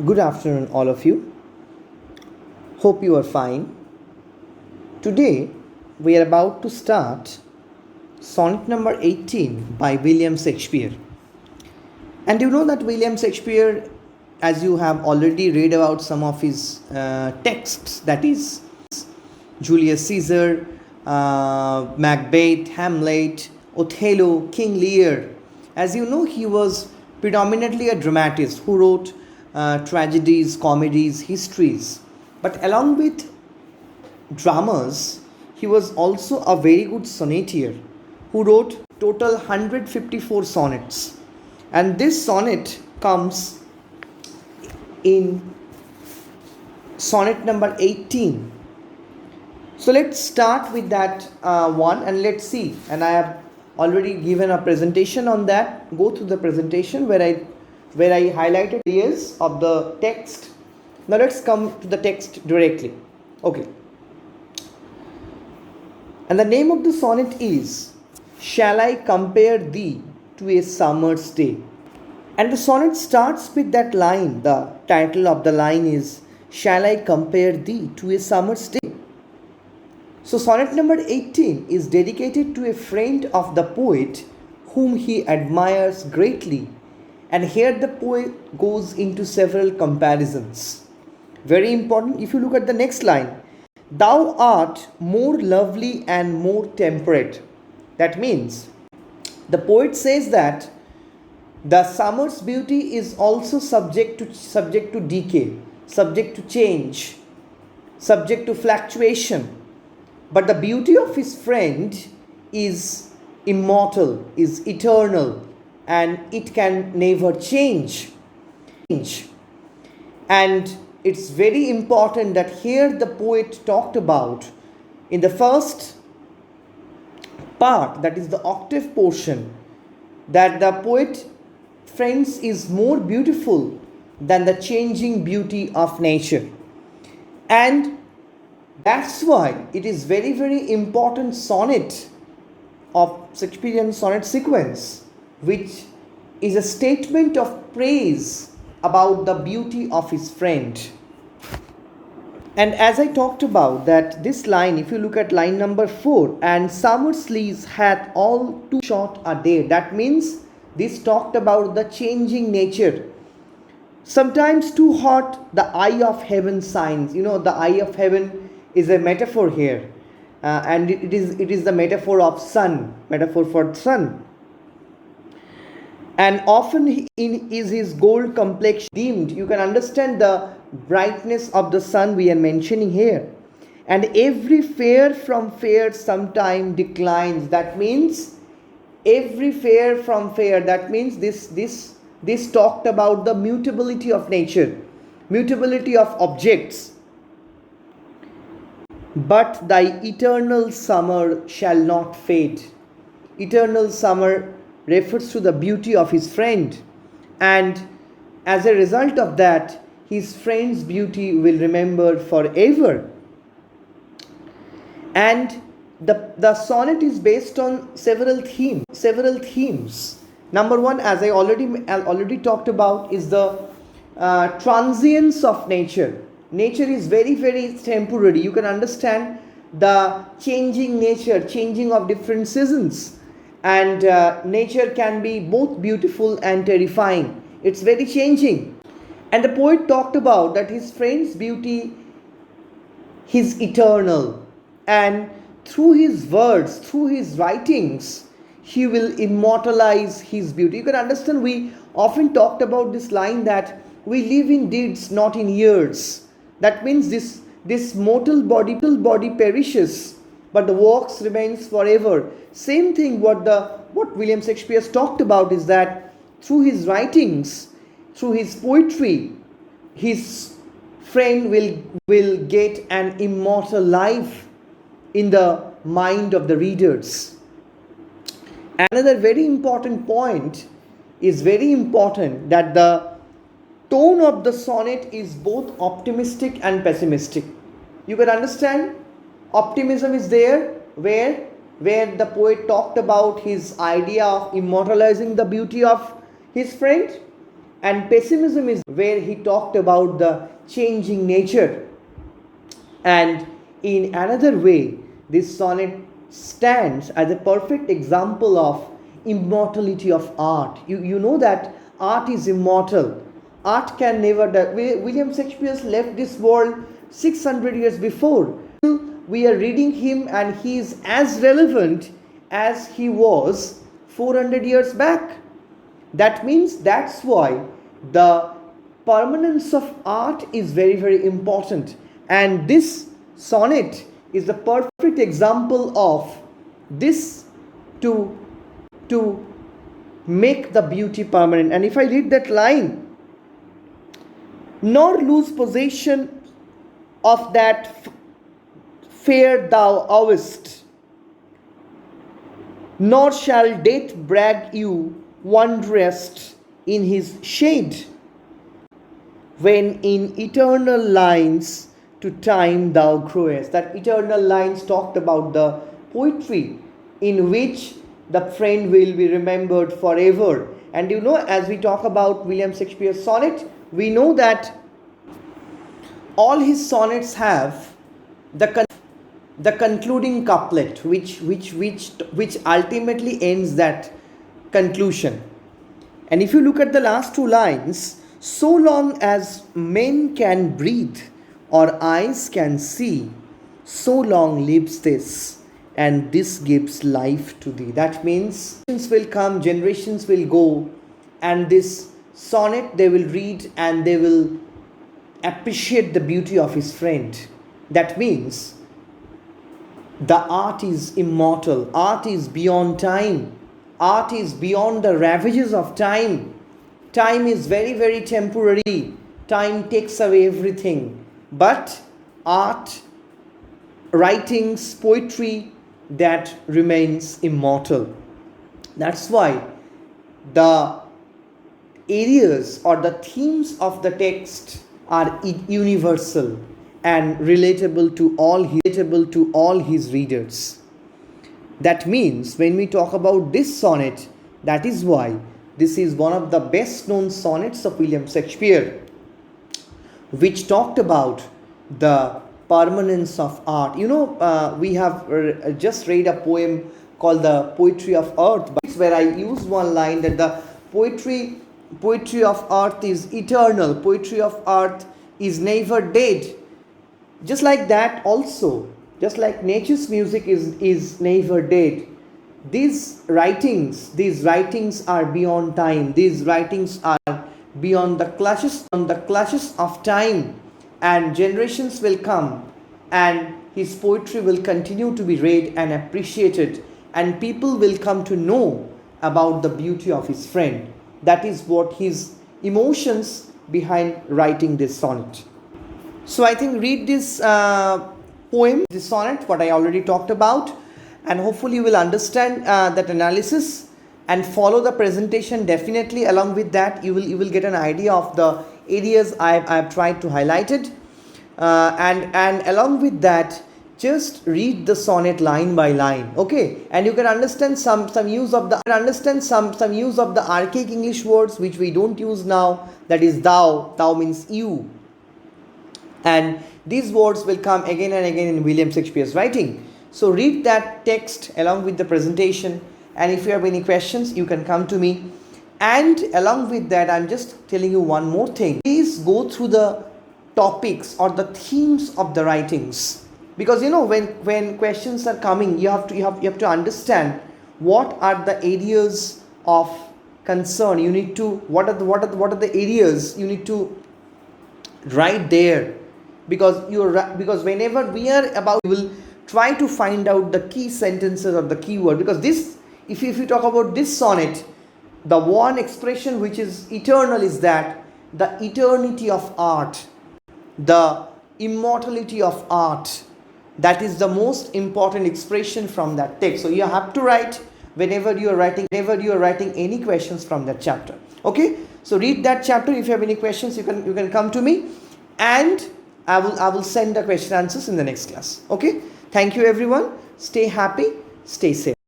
Good afternoon, all of you. Hope you are fine. Today, we are about to start Sonnet number 18 by William Shakespeare. And you know that William Shakespeare, as you have already read about some of his texts, that is Julius Caesar, Macbeth, Hamlet, Othello, King Lear. As you know, he was predominantly a dramatist who wrote tragedies, comedies, histories. But along with dramas, he was also a very good sonneteer who wrote total 154 sonnets. And this sonnet comes in sonnet number 18. So let's start with that one and let's see. And I have already given a presentation on that. Go through the presentation where I highlighted areas of the text. Now let's come to the text directly. Okay. And the name of the sonnet is Shall I Compare Thee to a Summer's Day? And the sonnet starts with that line. The title of the line is Shall I Compare Thee to a Summer's Day? So sonnet number 18 is dedicated to a friend of the poet whom he admires greatly. And here the poet goes into several comparisons. Very important. If you look at the next line, Thou art more lovely and more temperate. That means the poet says that the summer's beauty is also subject to decay, subject to change, subject to fluctuation. But the beauty of his friend is immortal, is eternal, and it can never change. And it's very important that here the poet talked about in the first part, that is the octave portion, that the poet friends is more beautiful than the changing beauty of nature. And that's why it is very, very important sonnet of Shakespearean sonnet sequence, which is a statement of praise about the beauty of his friend. And as I talked about that this line, if you look at line number 4, and summer's lease hath all too short a day. That means this talked about the changing nature. Sometimes too hot, the eye of heaven shines. You know, the eye of heaven is a metaphor here. And it is the metaphor of sun, metaphor for sun. And often is his gold complexion dimmed. You can understand the brightness of the sun we are mentioning here. And every fair from fair sometime declines. That means every fair from fair. That means this talked about the mutability of nature, mutability of objects. But thy eternal summer shall not fade. Eternal summer refers to the beauty of his friend, and as a result of that, his friend's beauty will remember forever. And the sonnet is based on several themes. Number one, as I already talked about, is the transience of nature. Nature is very, very temporary. You can understand the changing nature, changing of different seasons. And nature can be both beautiful and terrifying. It's very changing. And the poet talked about that his friend's beauty is eternal. And through his words, through his writings, he will immortalize his beauty. You can understand, we often talked about this line that we live in deeds, not in years. That means this mortal body perishes, but the works remains forever. Same thing what William Shakespeare talked about is that through his writings, through his poetry, his friend will get an immortal life in the mind of the readers. Another very important point is very important that the tone of the sonnet is both optimistic and pessimistic. You can understand optimism is there where the poet talked about his idea of immortalizing the beauty of his friend, And pessimism is where he talked about the changing nature. And in another way, this sonnet stands as a perfect example of immortality of art. You know that art is immortal. Art can never die. William Shakespeare left this world 600 years before. We are reading him and he is as relevant as he was 400 years back. That means that's why the permanence of art is very, very important. And this sonnet is the perfect example of this to make the beauty permanent. And if I read that line, nor lose possession of that fair thou owest, nor shall death brag you wondrest in his shade, when in eternal lines to time thou growest. That eternal lines talked about the poetry in which the friend will be remembered forever. And you know, as we talk about William Shakespeare's sonnet, we know that all his sonnets have the concluding couplet, which ultimately ends that conclusion. And if you look at the last two lines, so long as men can breathe or eyes can see, so long lives this, and this gives life to thee. That means generations will come, generations will go, and this sonnet they will read and they will appreciate the beauty of his friend. That means the art is immortal, art is beyond time, art is beyond the ravages of time. Time is very, very temporary, time takes away everything, but art, writings, poetry, that remains immortal. That's why the areas or the themes of the text are universal and relatable to all his readers. That means when we talk about this sonnet, that is why this is one of the best known sonnets of William Shakespeare, which talked about the permanence of art. You know, we have just read a poem called The Poetry of Earth, where I used one line that the poetry of earth is eternal, poetry of earth is never dead. Just like that also, just like nature's music is never dead, these writings are beyond time, these writings are beyond the clashes of time, and generations will come and his poetry will continue to be read and appreciated, and people will come to know about the beauty of his friend. That is what his emotions behind writing this sonnet. So I think read this poem, this sonnet, what I already talked about, and hopefully you will understand that analysis and follow the presentation. Definitely along with that you will get an idea of the areas I have tried to highlight it, and along with that just read the sonnet line by line, okay, and you can understand some use of the archaic English words which we don't use now. That is thou means you, and these words will come again and again in William Shakespeare's writing. So read that text along with the presentation, and if you have any questions you can come to me. And along with that, I'm just telling you one more thing. Please go through the topics or the themes of the writings, because you know when questions are coming, you have to understand what are the areas of concern. You need to what are the areas you need to write there, because whenever we will try to find out the key sentences or the keyword, because this, if you talk about this sonnet, the one expression which is eternal is that the eternity of art, the immortality of art, that is the most important expression from that text. So you have to write whenever you are writing any questions from that chapter. Okay, so read that chapter. If you have any questions, you can come to me, and I will send the question answers in the next class. Okay, thank you everyone. Stay happy, stay safe.